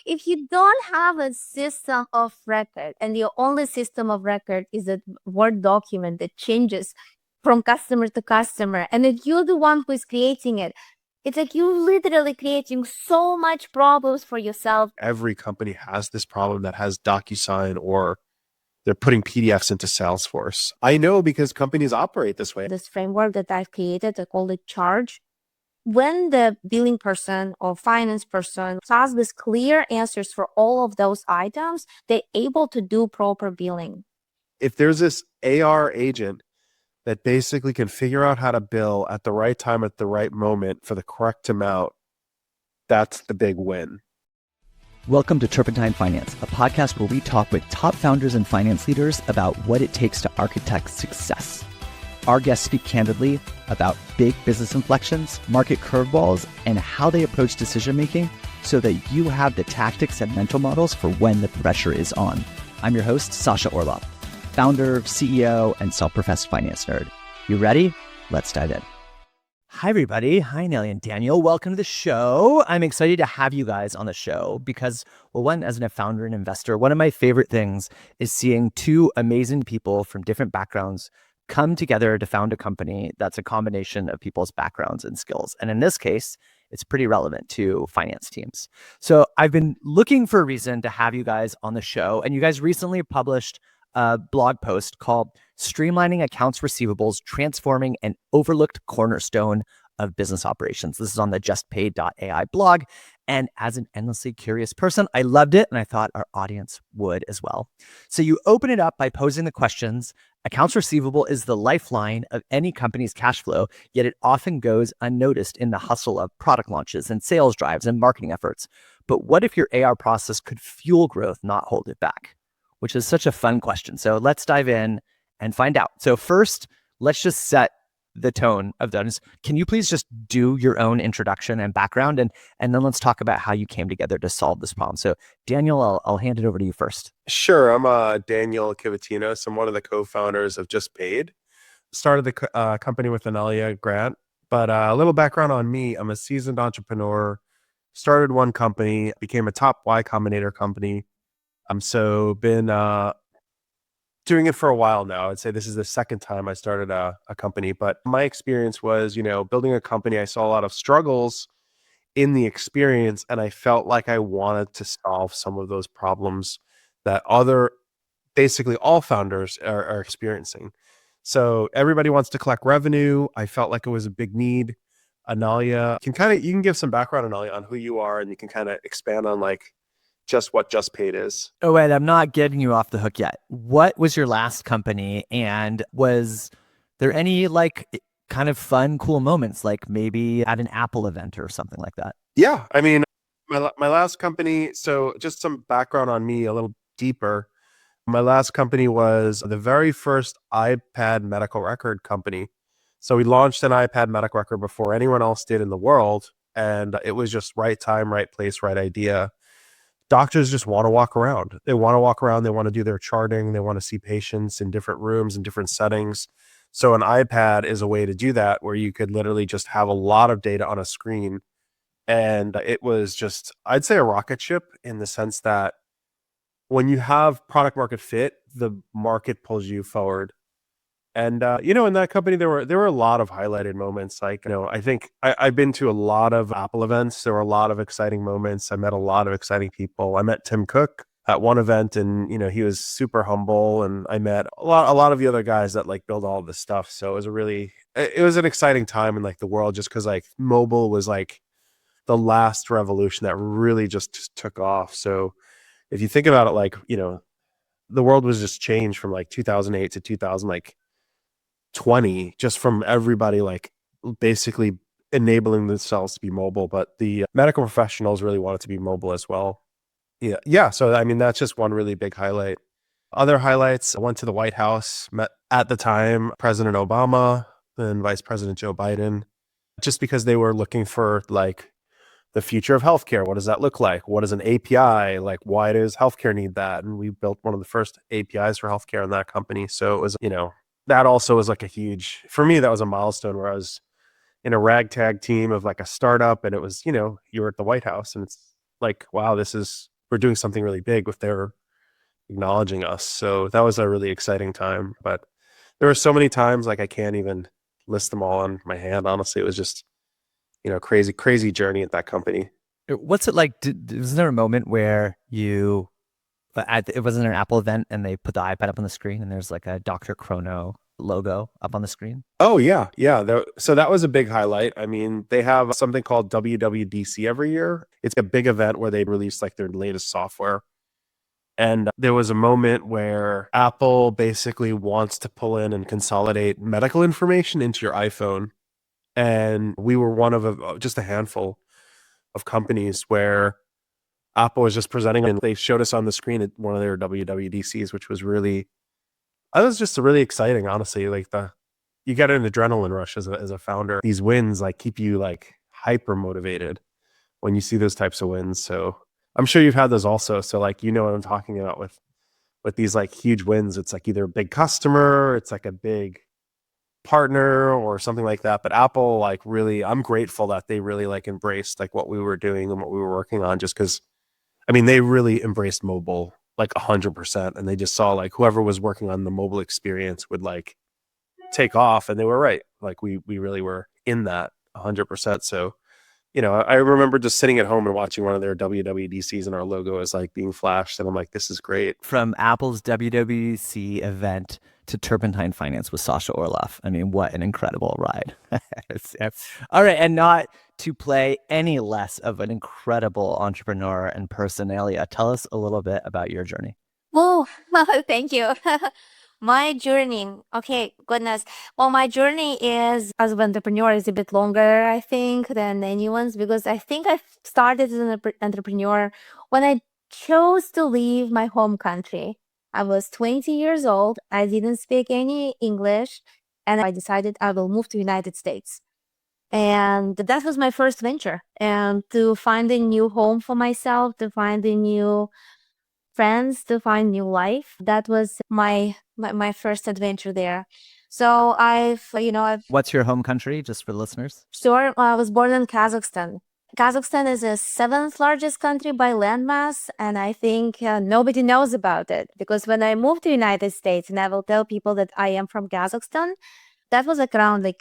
If you don't have a system of record and your only system of record is a Word document that changes from customer to customer, and that you're the one who is creating it, it's like you're literally creating so much problems for yourself. Every company has this problem that has DocuSign or they're putting PDFs into Salesforce. I know because companies operate this way. This framework that I've created, I call it Charge. When the billing person or finance person has these clear answers for all of those items, they're able to do proper billing. If there's this AR agent that basically can figure out how to bill at the right time, at the right moment for the correct amount, that's the big win. Welcome to Turpentine Finance, a podcast where we talk with top founders and finance leaders about what it takes to architect success. Our guests speak candidly about big business inflections, market curveballs, and how they approach decision-making so that you have the tactics and mental models for when the pressure is on. I'm your host, Sasha Orlov, founder, CEO, and self-professed finance nerd. You ready? Let's dive in. Hi, everybody. Hi, Anelya and Daniel. Welcome to the show. I'm excited to have you guys on the show because, well, one, as a founder and investor, one of my favorite things is seeing two amazing people from different backgrounds come together to found a company that's a combination of people's backgrounds and skills. And in this case, it's pretty relevant to finance teams. So I've been looking for a reason to have you guys on the show. And you guys recently published a blog post called Streamlining Accounts Receivables, Transforming an Overlooked Cornerstone of Business Operations. This is on the JustPaid.ai blog. And as an endlessly curious person, I loved it. And I thought our audience would as well. So you open it up by posing the questions. Accounts receivable is the lifeline of any company's cash flow, yet it often goes unnoticed in the hustle of product launches and sales drives and marketing efforts. But what if your AR process could fuel growth, not hold it back? Which is such a fun question. So let's dive in and find out. So first, let's just set the tone of those. Can you please just do your own introduction and background, and then let's talk about how you came together to solve this problem. So Daniel, I'll hand it over to you first. Sure. I'm Daniel Kivatinos. I'm one of the co-founders of JustPaid. Started the company with Anelya Grant, but a little background on me. I'm a seasoned entrepreneur, started one company, became a top Y Combinator company. So been doing it for a while now. I'd say this is the second time I started a company, but my experience was, building a company. I saw a lot of struggles in the experience, and I felt like I wanted to solve some of those problems that basically all founders are experiencing. So everybody wants to collect revenue. I felt like it was a big need. Anelya, you can give some background, Anelya, on who you are, and you can kind of expand on just what JustPaid is. Oh, wait, I'm not getting you off the hook yet. What was your last company? And was there any kind of cool moments, like maybe at an Apple event or something like that? Yeah. I mean, my last company, so just some background on me a little deeper. My last company was the very first iPad medical record company. So we launched an iPad medical record before anyone else did in the world. And it was just right time, right place, right idea. Doctors just want to walk around. They want to walk around. They want to do their charting. They want to see patients in different rooms and different settings. So an iPad is a way to do that, where you could literally just have a lot of data on a screen. And it was just, I'd say, a rocket ship in the sense that when you have product market fit, the market pulls you forward. And in that company, there were a lot of highlighted moments. I think I've been to a lot of Apple events. There were a lot of exciting moments. I met a lot of exciting people. I met Tim Cook at one event, and he was super humble. And I met a lot of the other guys that build all of this stuff. So it was an exciting time in the world, just because mobile was the last revolution that really just took off. So if you think about it, the world was just changed from 2008 to 2020, just from everybody basically enabling themselves to be mobile. But the medical professionals really wanted to be mobile as well. Yeah. So I mean, that's just one really big highlight. Other highlights: I went to the White House, met at the time President Obama and Vice President Joe Biden, just because they were looking for the future of healthcare. What does that look like? What is an API? Why does healthcare need that? And we built one of the first APIs for healthcare in that company. So it was, that also was for me, that was a milestone, where I was in a ragtag team of a startup, and it was, you were at the White House, and it's wow, this is we're doing something really big with their acknowledging us. So that was a really exciting time. But there were so many times, like I can't even list them all on my hand. Honestly, it was just, crazy journey at that company. What's it like? Was there a moment where it wasn't an Apple event and they put the iPad up on the screen and there's like a DrChrono logo up on the screen? Oh yeah. So that was a big highlight. I mean, they have something called WWDC every year. It's a big event where they release like their latest software. And there was a moment where Apple basically wants to pull in and consolidate medical information into your iPhone. And we were one of just a handful of companies where Apple was just presenting, and they showed us on the screen at one of their WWDCs, which was really, it was just really exciting, honestly. Like you get an adrenaline rush as a founder. These wins like keep you like hyper motivated when you see those types of wins. So I'm sure you've had those also. So like, what I'm talking about with these like huge wins. It's like either a big customer, it's like a big partner or something like that. But Apple, like really, I'm grateful that they really like embraced like what we were doing and what we were working on, just because, I mean, they really embraced mobile like 100%. And they just saw like whoever was working on the mobile experience would like take off. And they were right. Like we really were in that 100%. So, I remember just sitting at home and watching one of their WWDCs and our logo is like being flashed. And I'm like, this is great. From Apple's WWDC event to Turpentine Finance with Sasha Orloff. I mean, what an incredible ride. All right. And not to play any less of an incredible entrepreneur and person, Anelya, tell us a little bit about your journey. Oh, well, thank you. My journey, okay, goodness. Well, my journey is as an entrepreneur is a bit longer, I think, than anyone's, because I think I started as an entrepreneur when I chose to leave my home country. I was 20 years old. I didn't speak any English, and I decided I will move to United States. And that was my first venture, and to find a new home for myself, to find a new friends, to find new life. That was my first adventure there. So I've What's your home country, just for listeners? sure, I was born in Kazakhstan. Kazakhstan is the seventh largest country by landmass, and I think nobody knows about it, because when I moved to United States, and I will tell people that I am from Kazakhstan, that was like around like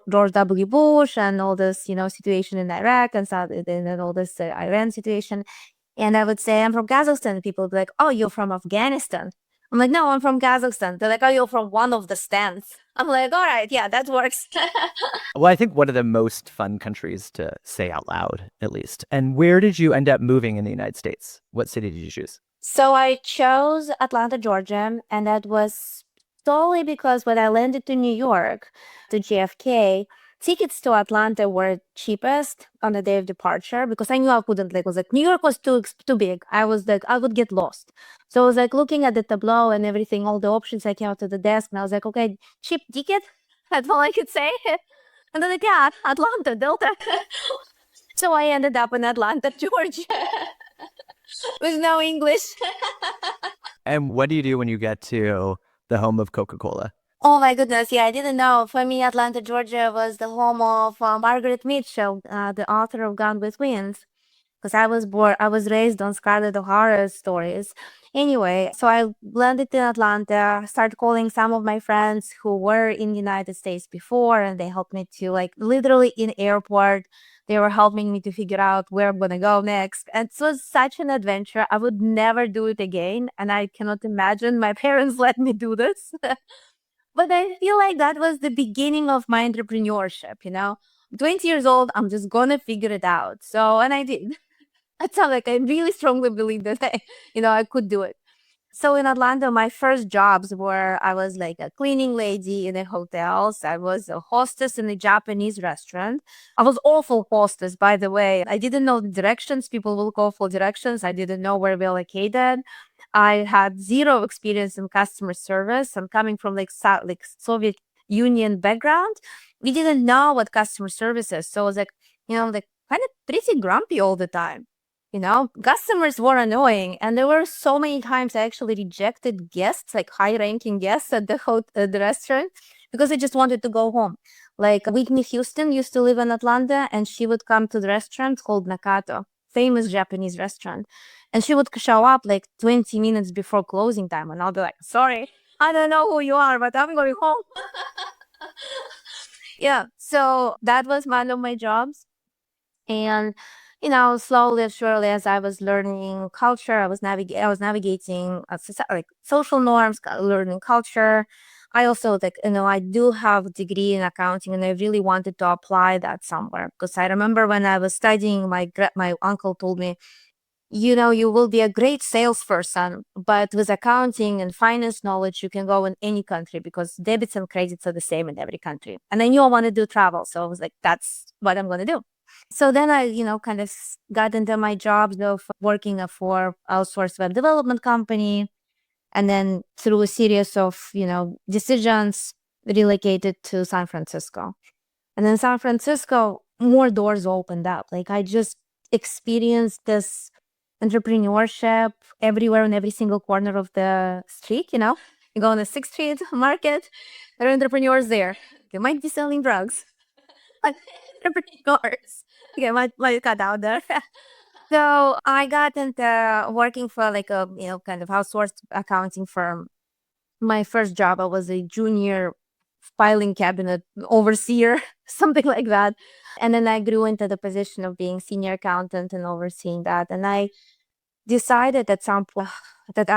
George W. Bush and all this, situation in Iraq and and all this Iran situation. And I would say, I'm from Kazakhstan. People would be like, oh, you're from Afghanistan. I'm like, no, I'm from Kazakhstan. They're like, oh, you're from one of the stands. I'm like, all right, yeah, that works. Well, I think one of the most fun countries to say out loud, at least. And where did you end up moving in the United States? What city did you choose? So I chose Atlanta, Georgia, and that was solely because when I landed to New York, to JFK, tickets to Atlanta were cheapest on the day of departure, because I knew I couldn't, was like, New York was too big. I was like, I would get lost. So I was like looking at the tableau and everything, all the options. I came out to the desk and I was like, okay, cheap ticket. That's all I could say. And they're like, yeah, Atlanta, Delta. So I ended up in Atlanta, Georgia, with no English. And what do you do when you get to the home of Coca-Cola? Oh my goodness, yeah, I didn't know. For me, Atlanta, Georgia was the home of Margaret Mitchell, the author of Gone with Wings, because I was raised on Scarlett O'Hara stories. Anyway, so I landed in Atlanta, started calling some of my friends who were in the United States before, and they helped me to, like, literally in airport, they were helping me to figure out where I'm gonna go next. And it was such an adventure. I would never do it again, and I cannot imagine my parents let me do this. But I feel like that was the beginning of my entrepreneurship, 20 years old, I'm just gonna figure it out. So, and I did. That's how, like, I really strongly believe that I could do it. So in Atlanta, my first jobs were, I was like a cleaning lady in a hotels. I was a hostess in a Japanese restaurant. I was awful hostess, by the way. I didn't know the directions. People will call for directions. I didn't know where we're located. I had zero experience in customer service. I'm coming from like Soviet Union background. We didn't know what customer service is. So I was like, like kind of pretty grumpy all the time. Customers were annoying, and there were so many times I actually rejected guests, like high-ranking guests at the restaurant, because I just wanted to go home. Like Whitney Houston used to live in Atlanta, and she would come to the restaurant called Nakato famous Japanese restaurant. And she would show up like 20 minutes before closing time. And I'll be like, sorry, I don't know who you are, but I'm going home. Yeah. So that was one of my jobs. And, slowly and surely, as I was learning culture, I was navigating like social norms, learning culture. I also I do have a degree in accounting, and I really wanted to apply that somewhere, because I remember when I was studying, my uncle told me, you will be a great salesperson, but with accounting and finance knowledge, you can go in any country because debits and credits are the same in every country. And I knew I wanted to do travel. So I was like, that's what I'm going to do. So then I, kind of got into my jobs of working for outsourced web development company. And then through a series of, decisions, relocated to San Francisco. And in San Francisco, more doors opened up. Like I just experienced this entrepreneurship everywhere in every single corner of the street. You go on the 6th Street market, there are entrepreneurs there. They might be selling drugs, but entrepreneurs. Okay, might cut out there. So I got into working for like a kind of outsourced accounting firm. My first job, I was a junior filing cabinet overseer, something like that. And then I grew into the position of being senior accountant and overseeing that. And I decided at some point that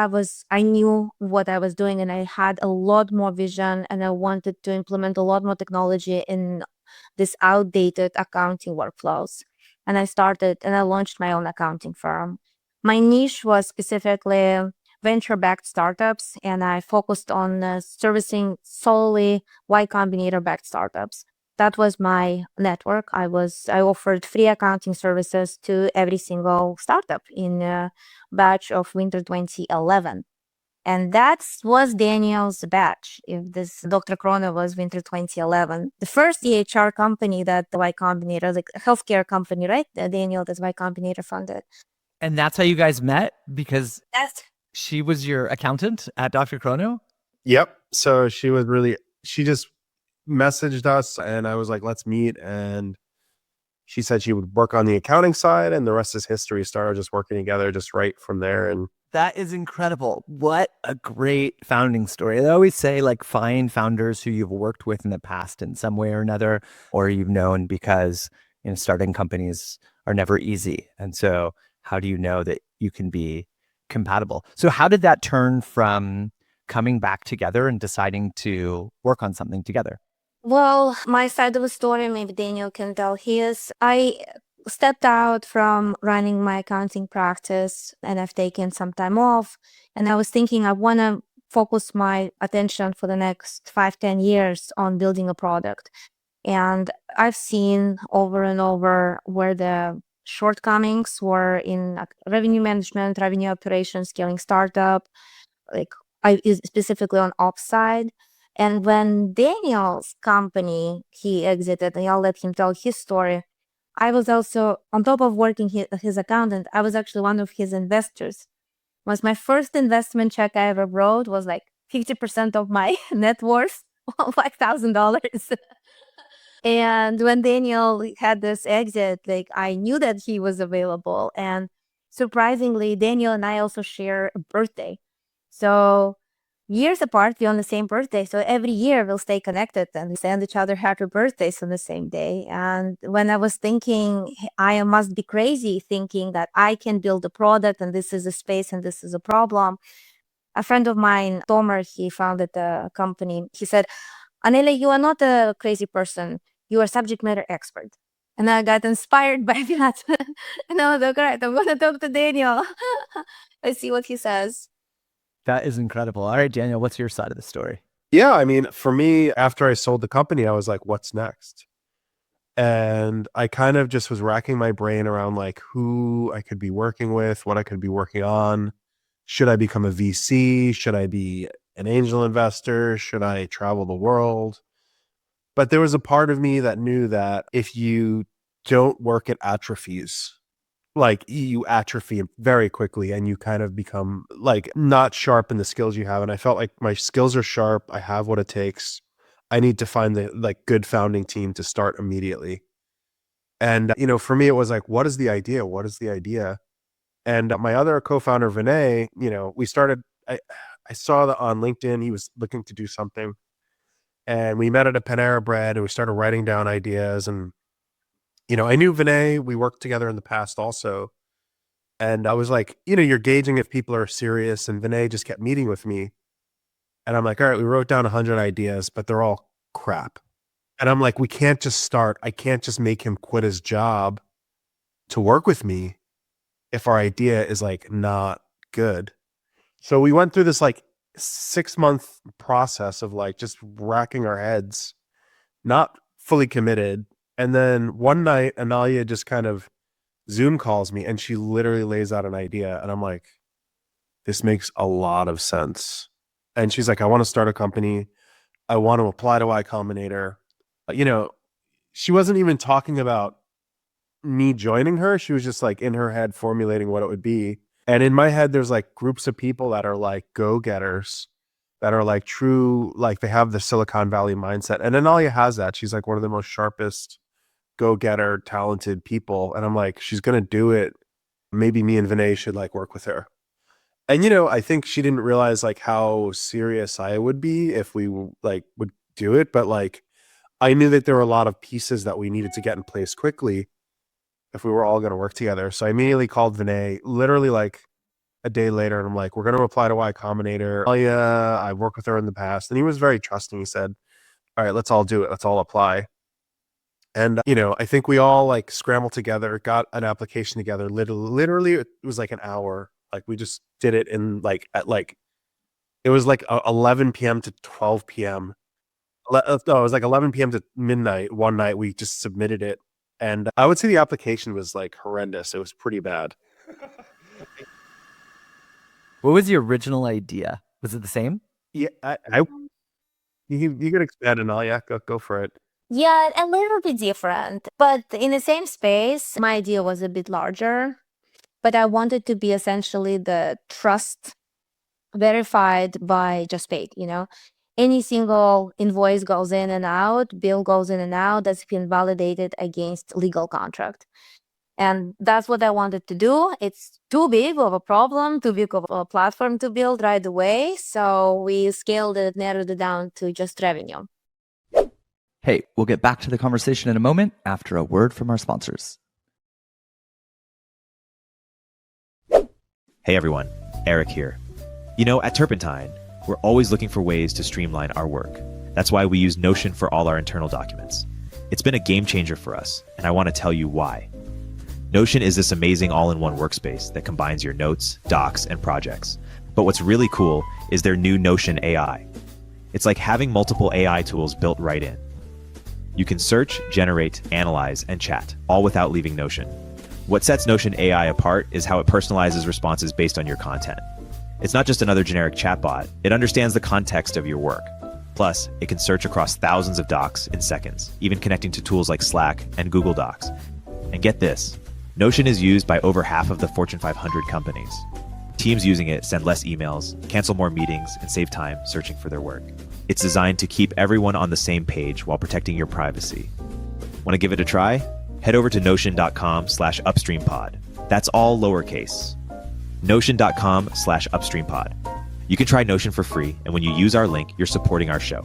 I knew what I was doing, and I had a lot more vision, and I wanted to implement a lot more technology in this outdated accounting workflows. And I launched my own accounting firm. My niche was specifically venture-backed startups, and I focused on servicing solely Y Combinator-backed startups. That was my network. I offered free accounting services to every single startup in a batch of winter 2011. And that was Daniel's batch. If this DrChrono was winter 2011, the first EHR company that the Y Combinator, like a healthcare company, right? Daniel, that Y Combinator funded. And that's how you guys met, because That's she was your accountant at DrChrono? Yep. So she just messaged us, and I was like, let's meet. And she said she would work on the accounting side, and the rest is history. Started just working together just right from there. And that is incredible. What a great founding story. I always say, like, find founders who you've worked with in the past in some way or another, or you've known, because starting companies are never easy. And so how do you know that you can be compatible? So how did that turn from coming back together and deciding to work on something together? Well, my side of the story, maybe Daniel can tell his. I stepped out from running my accounting practice, and I've taken some time off. And I was thinking I want to focus my attention for the next 5-10 years on building a product. And I've seen over and over where the shortcomings were in revenue management, revenue operations, scaling startup, like specifically on ops side. And when Daniel's company, he exited, and I'll let him tell his story. I was also, on top of working his accountant, I was actually one of his investors. Was my first investment check I ever wrote was like 50% of my net worth, $5,000. And when Daniel had this exit, like I knew that he was available. And surprisingly, Daniel and I also share a birthday. So years apart, we're on the same birthday. So every year we'll stay connected and we send each other happy birthdays on the same day. And when I was thinking, I must be crazy thinking that I can build a product and this is a space and this is a problem. A friend of mine, Tomer, he founded a company. He said, Anelya, you are not a crazy person. You are a subject matter expert. And I got inspired by that. And I was like, all right, I'm going to talk to Daniel. Let's see what he says. That is incredible. All right, Daniel, what's your side of the story? yeah, I mean, for me, after I sold the company, I was like, what's next? And I kind of just was racking my brain around like who I could be working with, what I could be working on. Should I become a VC? Should I be an angel investor? Should I travel the world? But there was a part of me that knew that if you don't work, it atrophies. Like you atrophy very quickly and you kind of become like not sharp in the skills you have. And I felt like my skills are sharp. I have what it takes. I need to find the like good founding team to start immediately. And, for me, it was like, what is the idea? What is the idea? And my other co-founder, Vinay, we started, I saw that on LinkedIn, he was looking to do something. And we met at a Panera Bread and we started writing down ideas. And, I knew Vinay, we worked together in the past also. And I was like, you're gauging if people are serious. And Vinay just kept meeting with me. And I'm like, all right, we wrote down 100 ideas, but they're all crap. And I'm like, we can't just start. I can't just make him quit his job to work with me if our idea is like not good. So we went through this like 6-month process of like just racking our heads, not fully committed. And then one night, Anelya just kind of Zoom calls me and she literally lays out an idea. And I'm like, this makes a lot of sense. And she's like, I want to start a company. I want to apply to Y Combinator. She wasn't even talking about me joining her. She was just like in her head formulating what it would be. And in my head, there's like groups of people that are like go-getters, that are like true, like they have the Silicon Valley mindset. And Anelya has that. She's like one of the most sharpest go-getter, talented people. And I'm like, she's going to do it. Maybe me and Vinay should like work with her. And, I think she didn't realize like how serious I would be if we like would do it. But like, I knew that there were a lot of pieces that we needed to get in place quickly if we were all going to work together. So I immediately called Vinay literally like a day later. And I'm like, we're going to apply to Y Combinator. Oh yeah, I worked with her in the past. And he was very trusting. He said, all right, let's all do it. Let's all apply. And, I think we all like scrambled together, got an application together. Literally it was like an hour. Like we just did it in like, it was like 11 p.m. to 12 p.m. No, it was like 11 p.m. to midnight. One night we just submitted it. And I would say the application was like horrendous. It was pretty bad. What was the original idea? Was it the same? Yeah, you could expand and all. Yeah, go for it. Yeah, a little bit different, but in the same space. My idea was a bit larger, but I wanted to be essentially the trust verified by JustPaid. Any single invoice goes in and out, bill goes in and out, that's been validated against legal contract. And that's what I wanted to do. It's too big of a problem, too big of a platform to build right away. So we scaled it, narrowed it down to just revenue. Hey, we'll get back to the conversation in a moment after a word from our sponsors. Hey everyone, Eric here. At Turpentine, we're always looking for ways to streamline our work. That's why we use Notion for all our internal documents. It's been a game changer for us, and I want to tell you why. Notion is this amazing all-in-one workspace that combines your notes, docs, and projects. But what's really cool is their new Notion AI. It's like having multiple AI tools built right in. You can search, generate, analyze, and chat, all without leaving Notion. What sets Notion AI apart is how it personalizes responses based on your content. It's not just another generic chatbot, it understands the context of your work. Plus, it can search across thousands of docs in seconds, even connecting to tools like Slack and Google Docs. And get this, Notion is used by over half of the Fortune 500 companies. Teams using it send less emails, cancel more meetings, and save time searching for their work. It's designed to keep everyone on the same page while protecting your privacy. Want to give it a try? Head over to notion.com/upstreampod. That's all lowercase. Notion.com/upstreampod. You can try Notion for free, and when you use our link, you're supporting our show.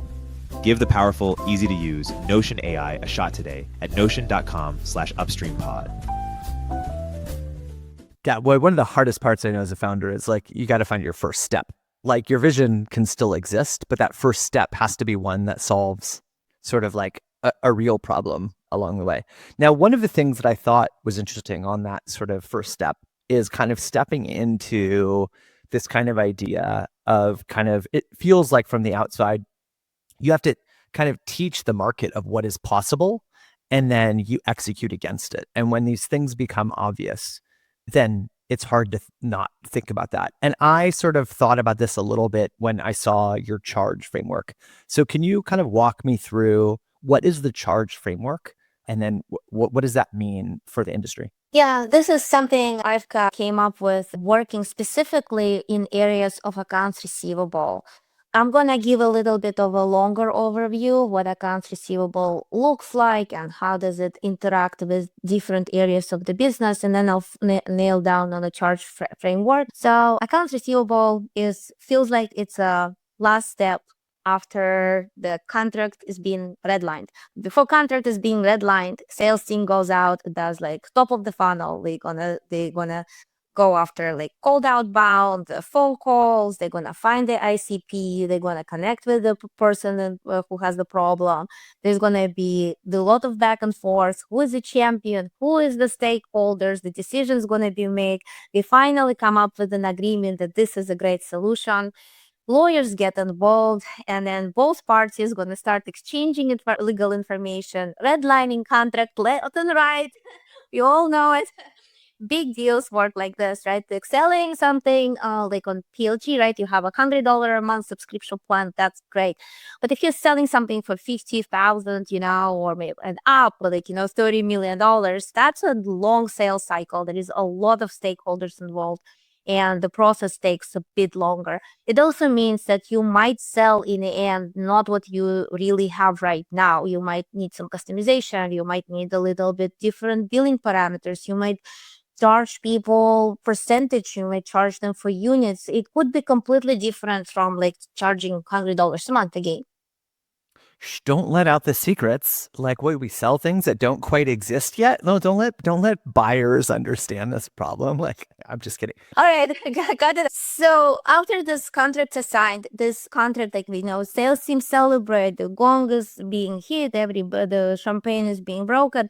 Give the powerful, easy-to-use Notion AI a shot today at notion.com/upstreampod. Yeah, well, one of the hardest parts I know as a founder is like you got to find your first step. Like your vision can still exist, but that first step has to be one that solves sort of like a real problem along the way. Now, one of the things that I thought was interesting on that sort of first step is kind of stepping into this kind of idea of it feels like from the outside, you have to kind of teach the market of what is possible, and then you execute against it. And when these things become obvious, then it's hard to not think about that. And I sort of thought about this a little bit when I saw your charge framework. So can you kind of walk me through what is the charge framework? And then what does that mean for the industry? Yeah, this is something I've came up with working specifically in areas of accounts receivable. I'm going to give a little bit of a longer overview what accounts receivable looks like and how does it interact with different areas of the business, and then I'll nail down on the charge framework. So accounts receivable feels like it's a last step after the contract is being redlined. Before contract is being redlined, sales team goes out, does like top of the funnel. They're gonna go after like cold outbound, phone calls. They're gonna find the ICP. They're gonna connect with the person who has the problem. There's gonna be a lot of back and forth. Who is the champion? Who is the stakeholders? The decision's gonna be made. We finally come up with an agreement that this is a great solution. Lawyers get involved, and then both parties going to start exchanging legal information, redlining contract left and right. We all know it. Big deals work like this, right? Like selling something like on PLG, right? You have $100 a month subscription plan. That's great. But if you're selling something for 50,000, or maybe an up, like, $30 million, that's a long sales cycle. There is a lot of stakeholders involved, and the process takes a bit longer. It also means that you might sell in the end not what you really have right now. You might need some customization. You might need a little bit different billing parameters. You might charge people percentage. You might charge them for units. It could be completely different from like charging $100 a month again. Don't let out the secrets. Like, we sell things that don't quite exist yet. No, don't let buyers understand this problem. Like, I'm just kidding. All right, got it. So after this contract is signed, this contract, like we know, sales team celebrate, the gong is being hit, the champagne is being broken.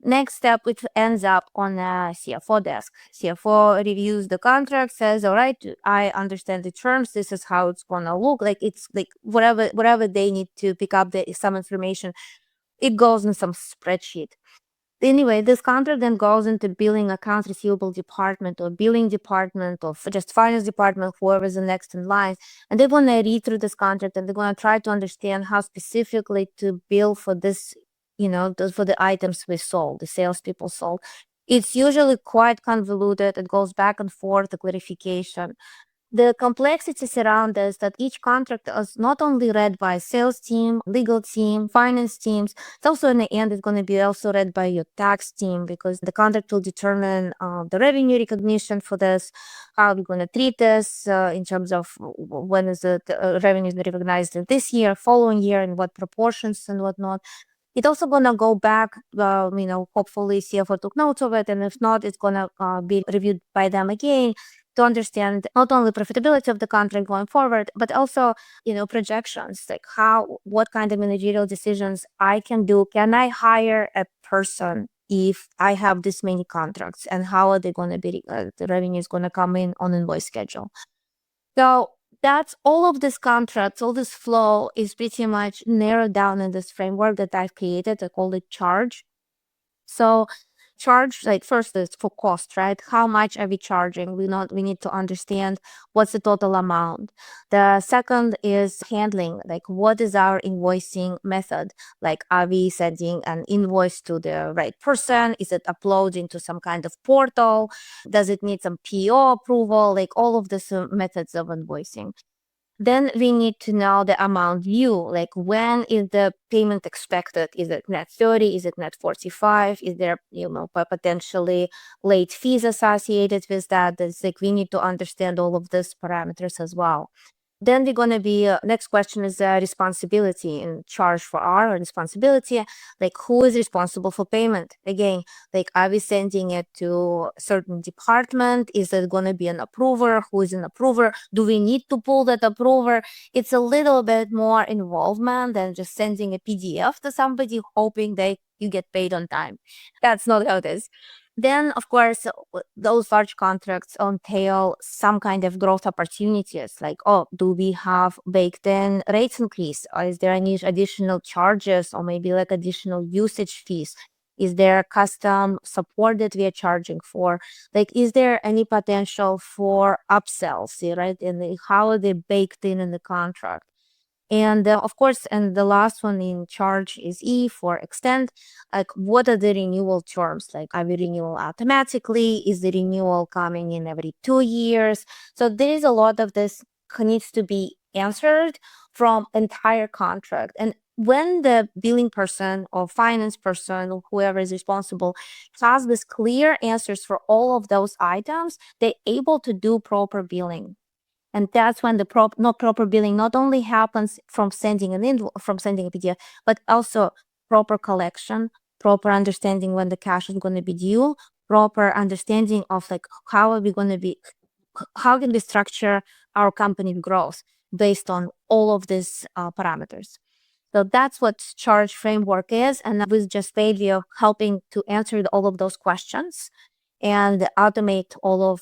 Next step, it ends up on a CFO desk. CFO reviews the contract, says, all right, I understand the terms. This is how it's going to look. Like, it's like whatever they need to pick up some information, it goes in some spreadsheet. Anyway, this contract then goes into billing, accounts receivable department or billing department or just finance department, whoever is the next in line. And they're going to read through this contract and they're going to try to understand how specifically to bill for this, for the items we sold, the salespeople sold. It's usually quite convoluted. It goes back and forth, the clarification. The complexities around this, that each contract is not only read by sales team, legal team, finance teams, it's also in the end, it's going to be also read by your tax team, because the contract will determine the revenue recognition for this, how we're going to treat this in terms of when is the revenue recognized in this year, following year, and what proportions and whatnot. It's also going to go back, hopefully CFO took notes of it, and if not, it's going to be reviewed by them again to understand not only profitability of the contract going forward, but also, projections, like what kind of managerial decisions I can do. Can I hire a person if I have this many contracts, and how are they going to be, the revenue is going to come in on invoice schedule. So that's all of this contracts, all this flow is pretty much narrowed down in this framework that I've created. I call it charge. So charge, like, first is for cost, right? How much are we charging? We need to understand what's the total amount. The second is handling, like, what is our invoicing method? Like, are we sending an invoice to the right person? Is it uploading to some kind of portal? Does it need some PO approval? Like, all of these methods of invoicing. Then we need to know the amount due, like when is the payment expected? Is it net 30? Is it net 45? Is there, potentially late fees associated with that? It's like we need to understand all of these parameters as well. Then we're going to be, next question is responsibility and charge for our responsibility. Like, who is responsible for payment? Again, like, are we sending it to a certain department? Is it going to be an approver? Who is an approver? Do we need to pull that approver? It's a little bit more involvement than just sending a PDF to somebody hoping that you get paid on time. That's not how it is. Then, of course, those large contracts entail some kind of growth opportunities, like, do we have baked in rates increase? Or is there any additional charges, or maybe like additional usage fees? Is there custom support that we are charging for? Like, is there any potential for upsells, right? And how are they baked in the contract? And of course, and the last one in charge is E for extend. Like, what are the renewal terms? Like, are we renewal automatically? Is the renewal coming in every 2 years? So there is a lot of this needs to be answered from entire contract. And when the billing person or finance person or whoever is responsible has this clear answers for all of those items, they're able to do proper billing. And that's when the proper billing not only happens from sending from sending a PDF, but also proper collection, proper understanding when the cash is going to be due, proper understanding of like how can we structure our company growth based on all of these parameters. So that's what charge framework is. And with JustPaid, we are helping to answer all of those questions and automate all of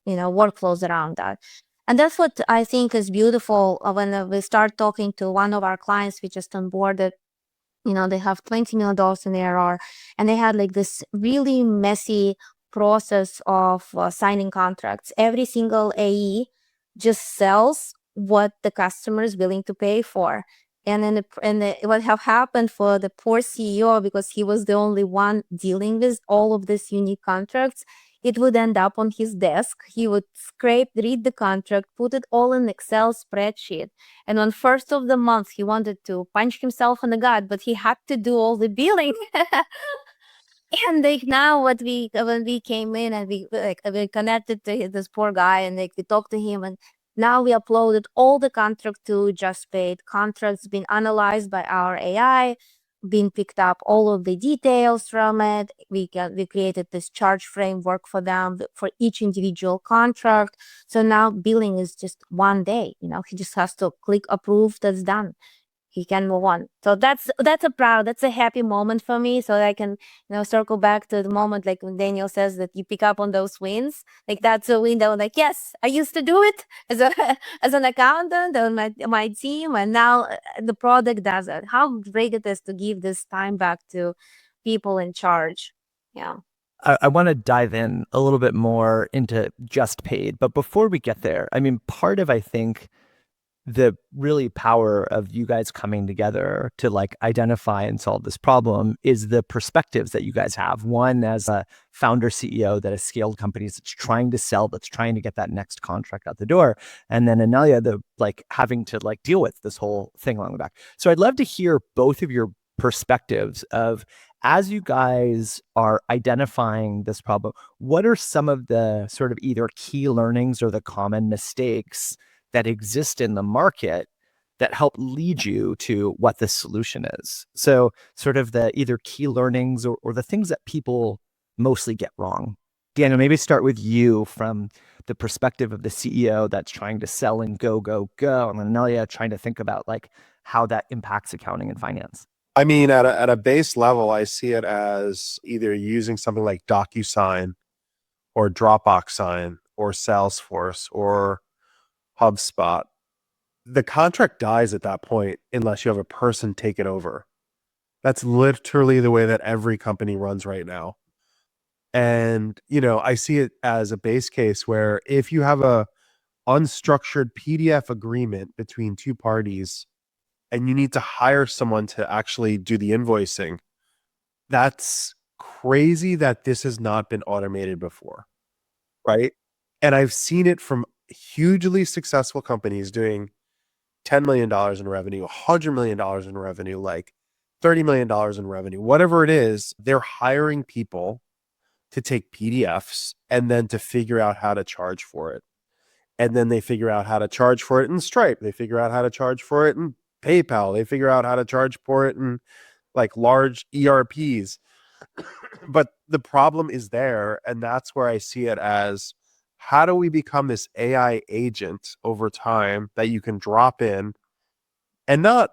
workflows around that. And that's what I think is beautiful when we start talking to one of our clients we just onboarded. They have $20 million in ARR, and they had like this really messy process of signing contracts. Every single AE just sells what the customer is willing to pay for. And then what have happened for the poor CEO, because he was the only one dealing with all of these unique contracts, it would end up on his desk. He would read the contract, put it all in Excel spreadsheet. And on first of the month, he wanted to punch himself in the gut, but he had to do all the billing. And now when we came in and we connected to this poor guy, and we talked to him, and now we uploaded all the contract to JustPaid. Contracts been analyzed by our AI, been picked up all of the details from it. We created this charge framework for them for each individual contract. So now billing is just one day. He just has to click approve. That's done. He can move on. So that's a happy moment for me. So I can circle back to the moment like when Daniel says that you pick up on those wins. Like that's a window. Like, yes, I used to do it as an accountant on my team, and now the product does it. How great it is to give this time back to people in charge. Yeah. I want to dive in a little bit more into JustPaid, but before we get there, I mean, part of I think the really power of you guys coming together to like identify and solve this problem is the perspectives that you guys have. One, as a founder CEO that has scaled companies, that's trying to sell, that's trying to get that next contract out the door. And then Anelya, the like having to like deal with this whole thing along the back. So I'd love to hear both of your perspectives of, as you guys are identifying this problem, what are some of the sort of either key learnings or the common mistakes that exist in the market that help lead you to what the solution is? So sort of the either key learnings or the things that people mostly get wrong. Daniel, maybe start with you from the perspective of the CEO that's trying to sell and go, and Anelya trying to think about like how that impacts accounting and finance. I mean, at a base level, I see it as either using something like DocuSign or Dropbox Sign or Salesforce or HubSpot. The contract dies at that point unless you have a person take it over. That's literally the way that every company runs right now. And, I see it as a base case where if you have a unstructured PDF agreement between two parties and you need to hire someone to actually do the invoicing, that's crazy that this has not been automated before, right? And I've seen it from hugely successful companies doing $10 million in revenue, $100 million in revenue, like $30 million in revenue, whatever it is. They're hiring people to take PDFs and then to figure out how to charge for it. And then they figure out how to charge for it in Stripe. They figure out how to charge for it in PayPal. They figure out how to charge for it in like large ERPs. But the problem is there. And that's where I see it as, how do we become this AI agent over time that you can drop in and not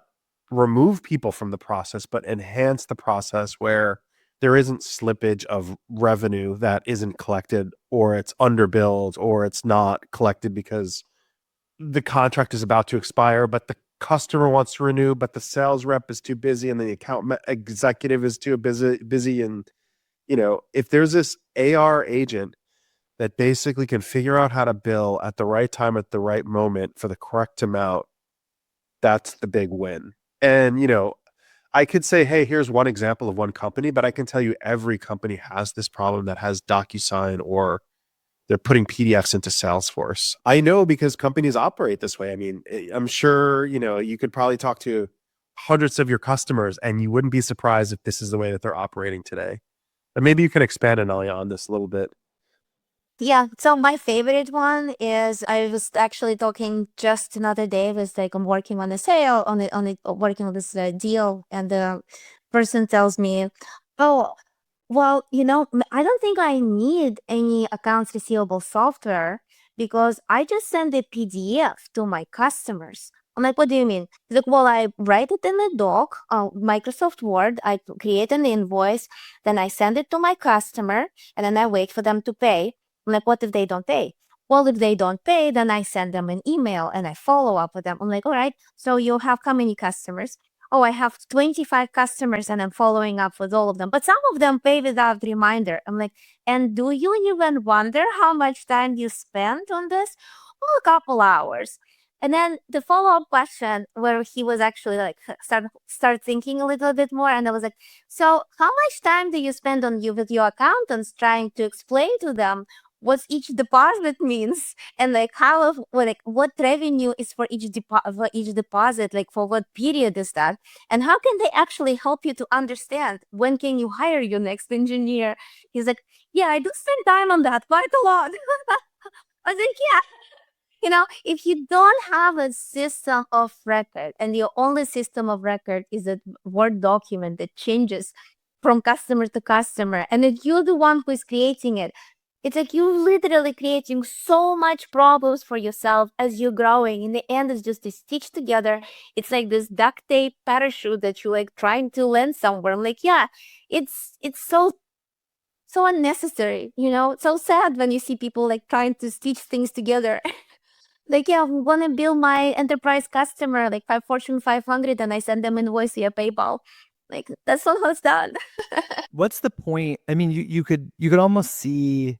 remove people from the process, but enhance the process where there isn't slippage of revenue that isn't collected, or it's underbilled, or it's not collected because the contract is about to expire, but the customer wants to renew, but the sales rep is too busy and the account executive is too busy. And, if there's this AR agent that basically can figure out how to bill at the right time, at the right moment for the correct amount, that's the big win. And, I could say, hey, here's one example of one company, but I can tell you every company has this problem that has DocuSign or they're putting PDFs into Salesforce. I know because companies operate this way. I mean, I'm sure, you could probably talk to hundreds of your customers and you wouldn't be surprised if this is the way that they're operating today. And maybe you can expand, Anelya, on this a little bit. Yeah, so my favorite one is I was actually talking just another day. It was like I'm working on a sale working on this deal, and the person tells me, "Oh, well, I don't think I need any accounts receivable software because I just send a PDF to my customers." I'm like, "What do you mean?" He's like, "Well, I write it in a doc, Microsoft Word. I create an invoice, then I send it to my customer, and then I wait for them to pay." I'm like, "What if they don't pay?" "Well, if they don't pay, then I send them an email and I follow up with them." I'm like, "All right, so you have how many customers?" "Oh, I have 25 customers and I'm following up with all of them. But some of them pay without reminder." I'm like, "And do you even wonder how much time you spent on this?" "Well, a couple hours." And then the follow-up question where he was actually like start thinking a little bit more, and I was like, "So how much time do you spend on you with your accountants trying to explain to them what each deposit means and like what revenue is for each deposit, like for what period is that, and how can they actually help you to understand when can you hire your next engineer?" He's like, "Yeah, I do spend time on that quite a lot." I was like, "Yeah, if you don't have a system of record and your only system of record is a Word document that changes from customer to customer, and if you're the one who is creating it, it's like you're literally creating so much problems for yourself as you're growing. In the end, it's just a stitch together. It's like this duct tape parachute that you're like trying to land somewhere. I'm like, yeah, it's so unnecessary, It's so sad when you see people like trying to stitch things together. Like, yeah, we want to bill my enterprise customer, like Fortune 500, and I send them invoice via PayPal. Like, that's not how it's done. What's the point? I mean, you could almost see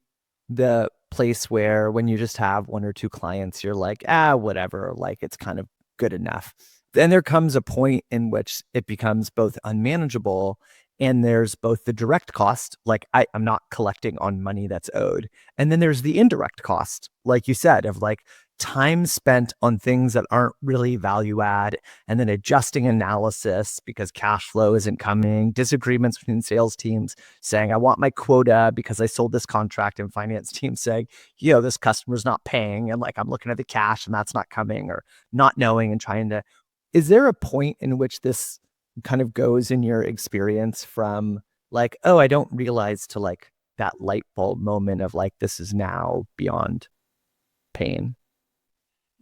the place where when you just have one or two clients, you're like, whatever, like it's kind of good enough. Then there comes a point in which it becomes both unmanageable and there's both the direct cost, like I'm not collecting on money that's owed. And then there's the indirect cost, like you said, of like time spent on things that aren't really value add, and then adjusting analysis because cash flow isn't coming, disagreements between sales teams saying, "I want my quota because I sold this contract," and finance team saying, "This customer's not paying." And like, I'm looking at the cash and that's not coming, or not knowing and trying to, is there a point in which this kind of goes in your experience from like, "Oh, I don't realize," to like that light bulb moment of like, this is now beyond pain?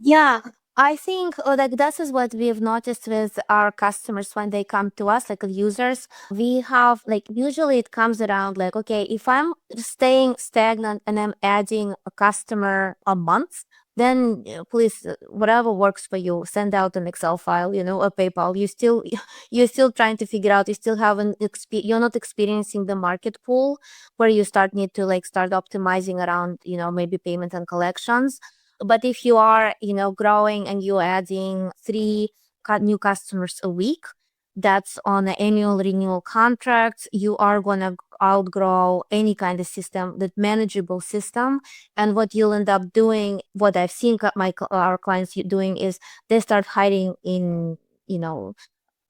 Yeah, I think like this is what we've noticed with our customers when they come to us, like users. We have like usually it comes around like, okay, if I'm staying stagnant and I'm adding a customer a month, then please, whatever works for you, send out an Excel file, a PayPal. You're still trying to figure out. You still haven't you're not experiencing the market pool where you need to like start optimizing around, maybe payment and collections. But if you are, growing and you're adding new customers a week, that's on an annual renewal contract, you are going to outgrow any kind of system, that manageable system. And what you'll end up doing, what I've seen our clients doing, is they start hiring in,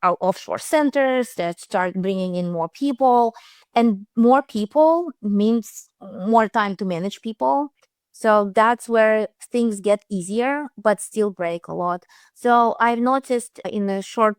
our offshore centers that start bringing in more people, and more people means more time to manage people. So that's where things get easier, but still break a lot. So I've noticed in the short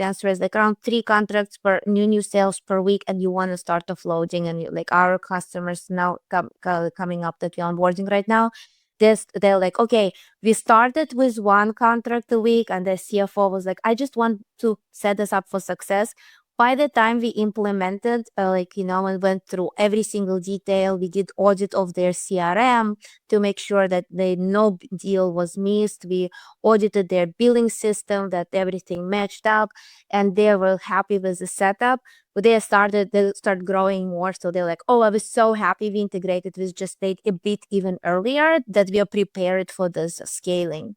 answer is like around 3 contracts per new sales per week, and you want to start offloading. And like our customers now coming up that we're onboarding right now, they're like, okay, we started with 1 contract a week, and the CFO was like, "I just want to set this up for success." By the time we implemented, and went through every single detail, we did audit of their CRM to make sure that no deal was missed. We audited their billing system, that everything matched up, and they were happy with the setup. But they start growing more. So they're like, "Oh, I was so happy we integrated with JustPaid a bit even earlier, that we are prepared for this scaling."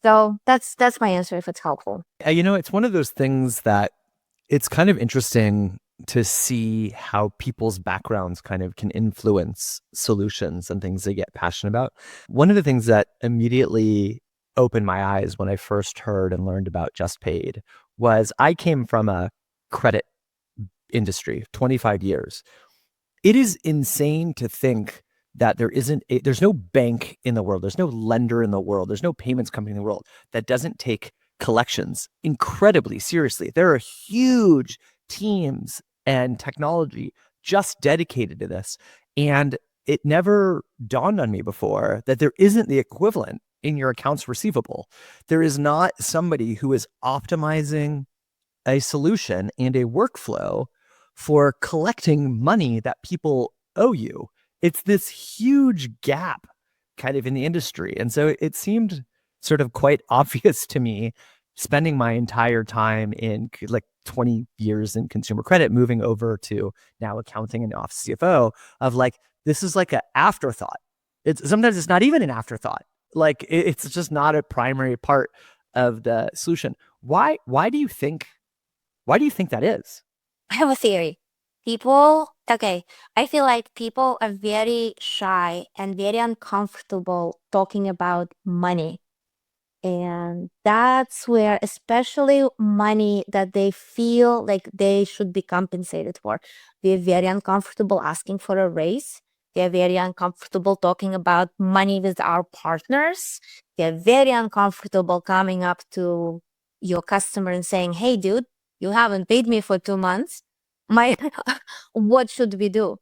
So that's my answer, if it's helpful. It's one of those things that it's kind of interesting to see how people's backgrounds kind of can influence solutions and things they get passionate about. One of the things that immediately opened my eyes when I first heard and learned about JustPaid was I came from a credit industry, 25 years. It is insane to think that there's no bank in the world, there's no lender in the world, there's no payments company in the world that doesn't take collections incredibly seriously. There are huge teams and technology just dedicated to this. And it never dawned on me before that there isn't the equivalent in your accounts receivable. There is not somebody who is optimizing a solution and a workflow for collecting money that people owe you. It's this huge gap kind of in the industry. And so it seemed sort of quite obvious to me, spending my entire time in like 20 years in consumer credit, moving over to now accounting and office CFO, of like, this is like an afterthought. Sometimes it's not even an afterthought. Like it's just not a primary part of the solution. Why do you think that is? I have a theory. I feel like people are very shy and very uncomfortable talking about money. And that's where, especially money that they feel like they should be compensated for, they're very uncomfortable asking for a raise. They're very uncomfortable talking about money with our partners. They're very uncomfortable coming up to your customer and saying, hey, dude, you haven't paid me for 2 months. What should we do?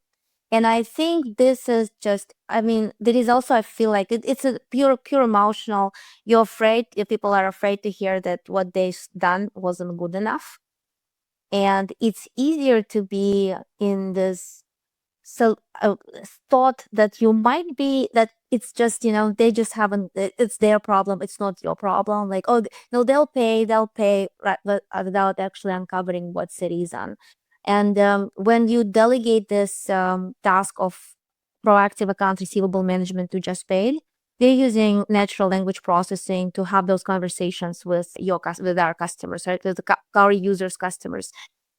And I think this is just, there is also, I feel like it's a pure emotional. You're afraid, if people are afraid to hear that what they've done wasn't good enough. And it's easier to be in this thought that you might be, that it's just, they just haven't, it's their problem. It's not your problem. Like, oh, no, they'll pay right, without actually uncovering what's the reason. And when you delegate this task of proactive account receivable management to JustPaid, they're using natural language processing to have those conversations with our customers, right? With our users' customers.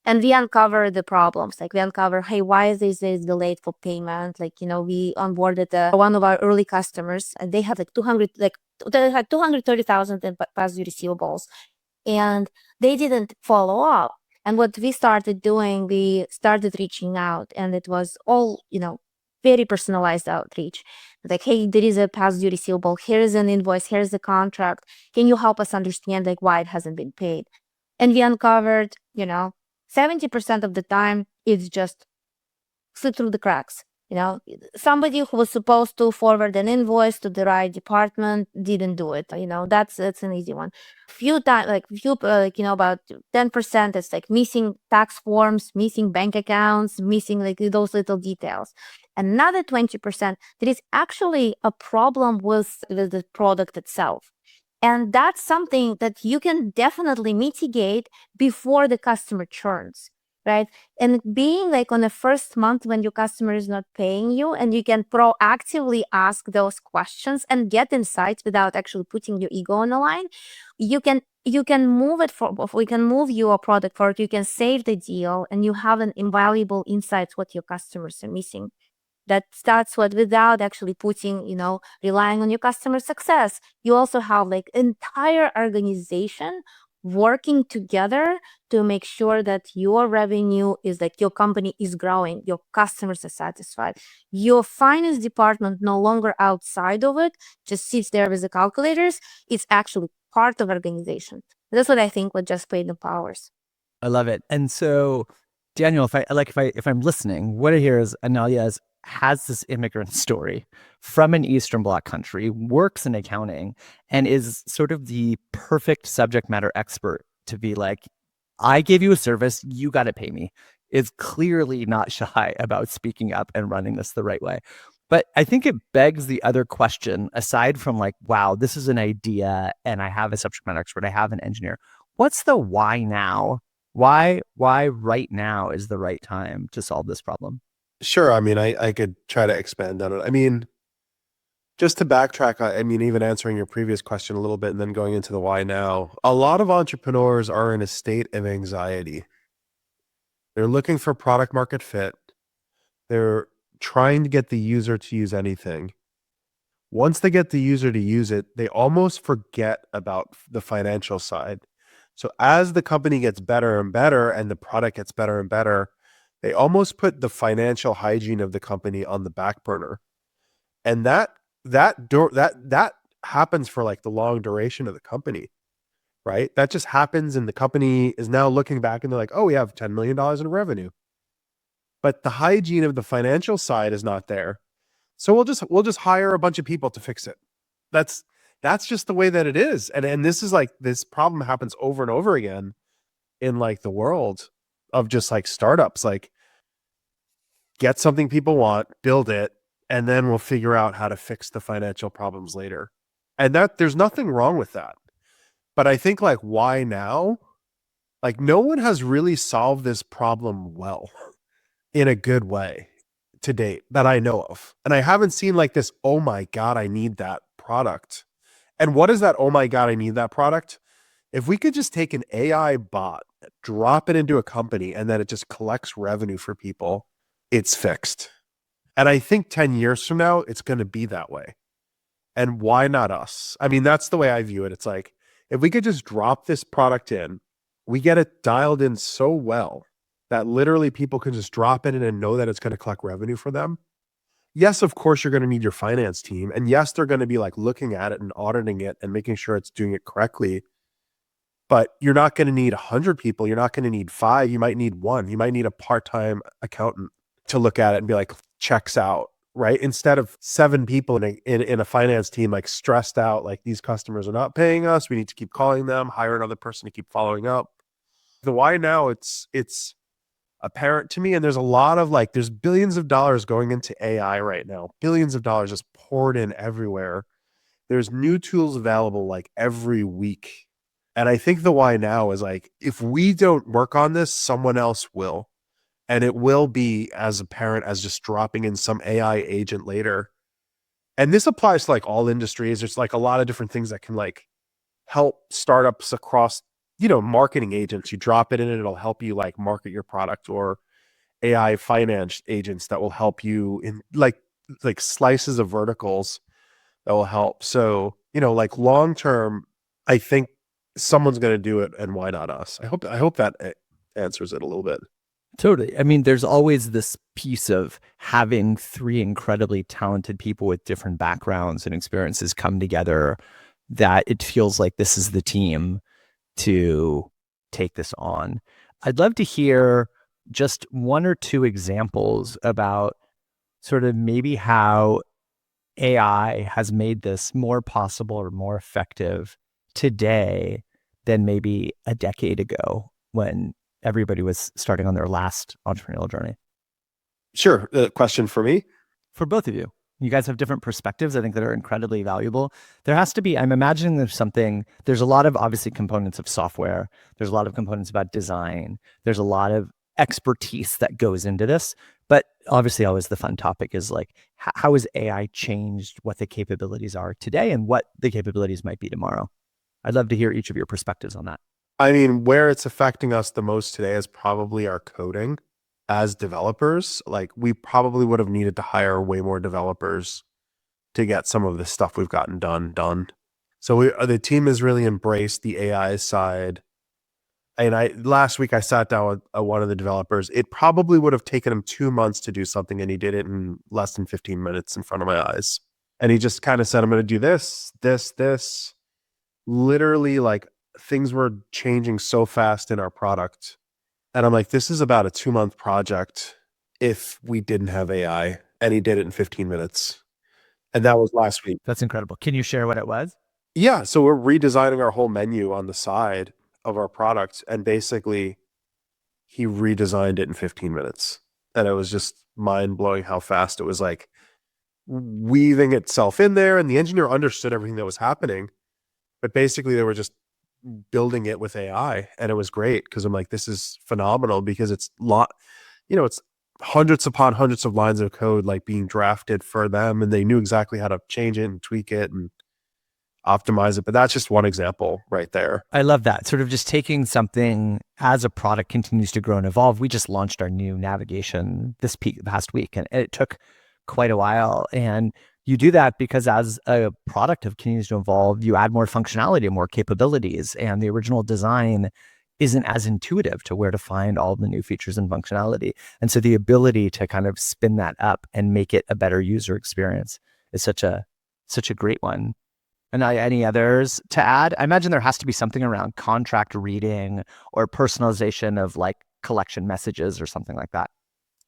And we uncover the problems. Like we uncover, hey, why is this delayed for payment? Like, we onboarded one of our early customers, and they had like 230,000 in past due receivables, and they didn't follow up. And what we started doing, we started reaching out, and it was all, very personalized outreach. Like, hey, there is a past due receivable. Here's an invoice. Here's the contract. Can you help us understand like why it hasn't been paid? And we uncovered, 70% of the time it's just slip through the cracks. Somebody who was supposed to forward an invoice to the right department didn't do it. That's an easy one. Few times, about 10%, it's like missing tax forms, missing bank accounts, missing like those little details. Another 20%, there is actually a problem with the product itself. And that's something that you can definitely mitigate before the customer churns, right? And being like on the first month when your customer is not paying you, and you can proactively ask those questions and get insights without actually putting your ego on the line, you can move we can move your product forward. You can save the deal, and you have an invaluable insights what your customers are missing. That's what, without actually putting, relying on your customer success. You also have like entire organization working together to make sure that your revenue is like your company is growing, your customers are satisfied. Your finance department no longer outside of it, just sits there with the calculators. It's actually part of organization. That's what I think what JustPaid empowers. I love it. And so, Daniel, if I'm listening, what I hear is Anelya has this immigrant story from an Eastern Bloc country, works in accounting, and is sort of the perfect subject matter expert to be like, I gave you a service, you got to pay me. Is clearly not shy about speaking up and running this the right way. But I think it begs the other question, aside from like, wow, this is an idea and I have a subject matter expert, I have an engineer. What's the why now? Why right now is the right time to solve this problem? Sure. I could try to expand on it. Just to backtrack, even answering your previous question a little bit and then going into the why now, a lot of entrepreneurs are in a state of anxiety. They're looking for product market fit. They're trying to get the user to use anything. Once they get the user to use it, they almost forget about the financial side. So as the company gets better and better and the product gets better and better, they almost put the financial hygiene of the company on the back burner. And that happens for like the long duration of the company, right? That just happens, and the company is now looking back and they're like, oh, we have $10 million in revenue. But the hygiene of the financial side is not there. So we'll just hire a bunch of people to fix it. That's just the way that it is. And this is like, this problem happens over and over again in like the world of just like startups. Like, get something people want, build it, and then we'll figure out how to fix the financial problems later. And that there's nothing wrong with that. But I think like, why now? Like, no one has really solved this problem well in a good way to date that I know of. And I haven't seen like this, oh my God, I need that product. And what is that, oh my God, I need that product? If we could just take an AI bot, drop it into a company, and then it just collects revenue for people, it's fixed. And I think 10 years from now, it's going to be that way. And why not us? I mean, that's the way I view it. It's like, if we could just drop this product in, we get it dialed in so well that literally people can just drop it in and know that it's going to collect revenue for them. Yes, of course, you're going to need your finance team. And yes, they're going to be like looking at it and auditing it and making sure it's doing it correctly. But you're not going to need 100 people. You're not going to need 5. You might need 1. You might need a part-time accountant to look at it and be like, checks out, right? Instead of 7 people in a finance team, like stressed out, like these customers are not paying us. We need to keep calling them, hire another person to keep following up. The why now, it's apparent to me. And there's a lot of like, there's billions of dollars going into AI right now, billions of dollars just poured in everywhere. There's new tools available like every week. And I think the why now is like, if we don't work on this, someone else will. And it will be as apparent as just dropping in some AI agent later. And this applies to like all industries. There's like a lot of different things that can like help startups across, marketing agents. You drop it in and it'll help you like market your product, or AI finance agents that will help you in like slices of verticals that will help. So, like long term, I think someone's going to do it, and why not us? I hope that answers it a little bit. Totally. I mean, there's always this piece of having 3 incredibly talented people with different backgrounds and experiences come together, that it feels like this is the team to take this on. I'd love to hear just 1 or 2 examples about sort of maybe how AI has made this more possible or more effective today than maybe a decade ago when everybody was starting on their last entrepreneurial journey. Sure. The question for me? For both of you. You guys have different perspectives, I think, that are incredibly valuable. There has to be, I'm imagining there's a lot of obviously components of software. There's a lot of components about design. There's a lot of expertise that goes into this. But obviously always the fun topic is like, how has AI changed what the capabilities are today and what the capabilities might be tomorrow? I'd love to hear each of your perspectives on that. I mean, where it's affecting us the most today is probably our coding as developers. Like, we probably would have needed to hire way more developers to get some of the stuff we've gotten done. So the team has really embraced the AI side. And last week I sat down with one of the developers. It probably would have taken him 2 months to do something, and he did it in less than 15 minutes in front of my eyes. And he just kind of said, I'm going to do this. Literally, like, things were changing so fast in our product. And I'm like, this is about a 2-month project if we didn't have AI. And he did it in 15 minutes. And that was last week. That's incredible. Can you share what it was? Yeah. So we're redesigning our whole menu on the side of our product. And basically, he redesigned it in 15 minutes. And it was just mind blowing how fast it was, like weaving itself in there. And the engineer understood everything that was happening. But basically, they were just building it with AI, and it was great because I'm like, this is phenomenal, because it's it's hundreds upon hundreds of lines of code like being drafted for them, and they knew exactly how to change it and tweak it. And optimize it. But that's just one example right there. I love that. Sort of just taking something as a product continues to grow and evolve. We just launched our new navigation this past week, and it took quite a while. And you do that because as a product continues to evolve, you add more functionality, more capabilities, and the original design isn't as intuitive to where to find all the new features and functionality. And so the ability to kind of spin that up and make it a better user experience is such a great one. And any others to add? I imagine there has to be something around contract reading or personalization of like collection messages or something like that.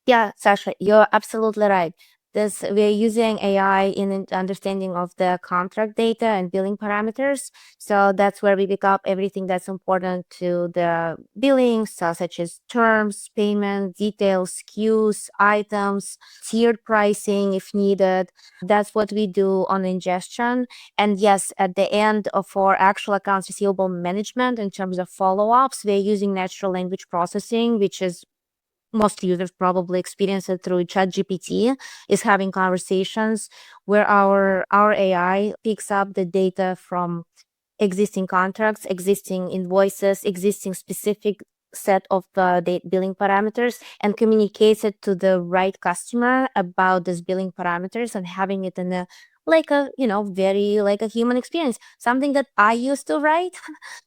Yeah, Sasha, you're absolutely right. We're using AI in understanding of the contract data and billing parameters. So that's where we pick up everything that's important to the billing, such as terms, payment, details, SKUs, items, tiered pricing if needed. That's what we do on ingestion. And yes, at the end for actual accounts receivable management, in terms of follow-ups, we're using natural language processing, which is most users probably experience it through ChatGPT, is having conversations where our AI picks up the data from existing contracts, existing invoices, existing specific set of billing parameters, and communicates it to the right customer about these billing parameters, and having it in a very like a human experience, something that I used to write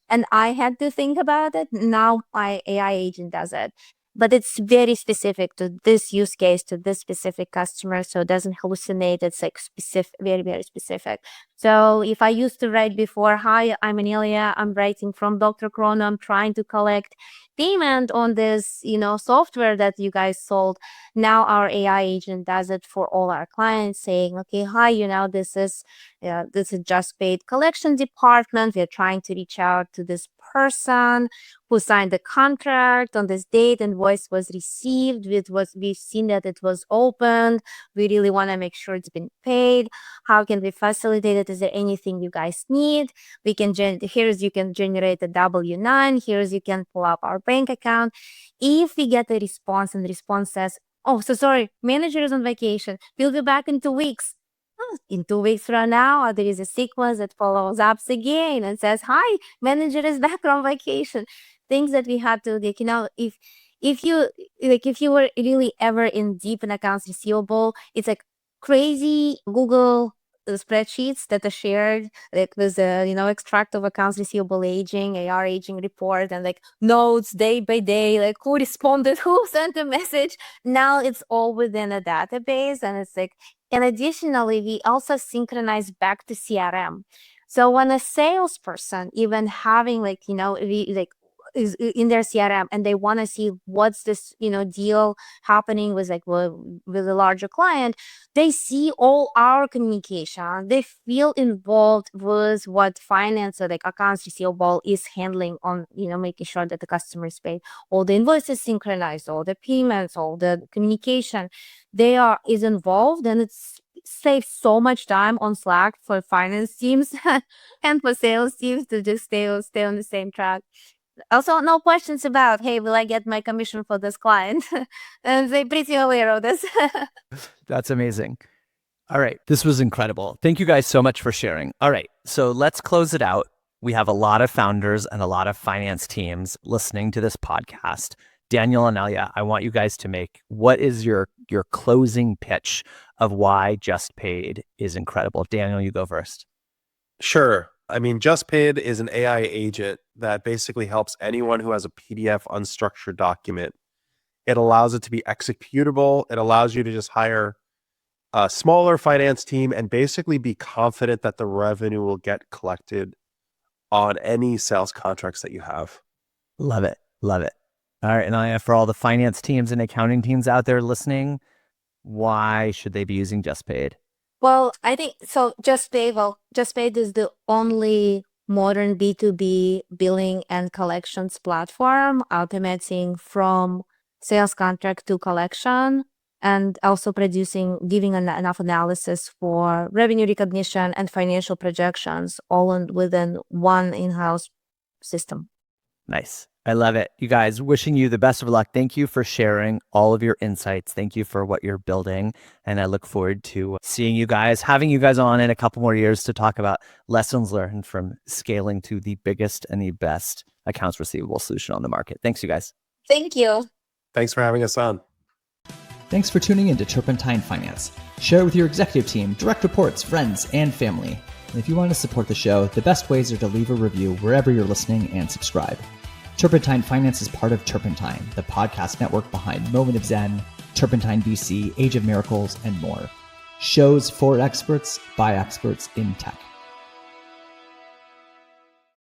and I had to think about it. Now my AI agent does it. But it's very specific to this use case, to this specific customer, so it doesn't hallucinate. It's like specific, very, very specific. So if I used to write before, "Hi, I'm Anelya, I'm writing from DrChrono, I'm trying to collect payment on this, software that you guys sold." Now our AI agent does it for all our clients, saying, "Okay, hi, this is JustPaid collection department. We're trying to reach out to this person who signed the contract on this date. Invoice was received. We've seen that it was opened. We really want to make sure it's been paid. How can we facilitate it? Is there anything you guys need? We can you can generate a W-9. Here's you can pull up our bank account." If we get a response and the response says, "Oh, so sorry, manager is on vacation. We'll be back in 2 weeks." In 2 weeks from now, there is a sequence that follows up again and says, "Hi, manager is back from vacation." Things that we had to, if you were really ever in deep in accounts receivable, it's like crazy Google spreadsheets that are shared, like with a extract of accounts receivable aging, AR aging report, and like notes day by day, like who responded, who sent a message. Now it's all within a database, and it's like, and additionally, we also synchronize back to CRM. So when a salesperson even having is in their CRM and they want to see what's this deal happening with with a larger client, they see all our communication. They feel involved with what finance or like accounts receivable is handling on making sure that the customer is paid. All the invoices synchronized, all the payments, all the communication is involved, and it's saves so much time on Slack for finance teams and for sales teams to just stay on the same track. Also, no questions about, "Hey, will I get my commission for this client?" And they're pretty aware of this. That's amazing. All right. This was incredible. Thank you guys so much for sharing. All right. So let's close it out. We have a lot of founders and a lot of finance teams listening to this podcast. Daniel and Anelya, I want you guys to make, what is your closing pitch of why JustPaid is incredible? Daniel, you go first. Sure. I mean, JustPaid is an AI agent that basically helps anyone who has a PDF unstructured document. It allows it to be executable. It allows you to just hire a smaller finance team and basically be confident that the revenue will get collected on any sales contracts that you have. Love it. Love it. All right. And for all the finance teams and accounting teams out there listening, why should they be using JustPaid? Well, I think so. JustPaid is the only modern B2B billing and collections platform, automating from sales contract to collection, and also giving enough analysis for revenue recognition and financial projections, all within one in-house system. Nice. I love it. You guys, wishing you the best of luck. Thank you for sharing all of your insights. Thank you for what you're building. And I look forward to seeing you guys, having you guys on in a couple more years to talk about lessons learned from scaling to the biggest and the best accounts receivable solution on the market. Thanks, you guys. Thank you. Thanks for having us on. Thanks for tuning in to Turpentine Finance. Share it with your executive team, direct reports, friends, and family. And if you want to support the show, the best ways are to leave a review wherever you're listening and subscribe. Turpentine Finance is part of Turpentine, the podcast network behind Moment of Zen, Turpentine BC, Age of Miracles, and more. Shows for experts by experts in tech.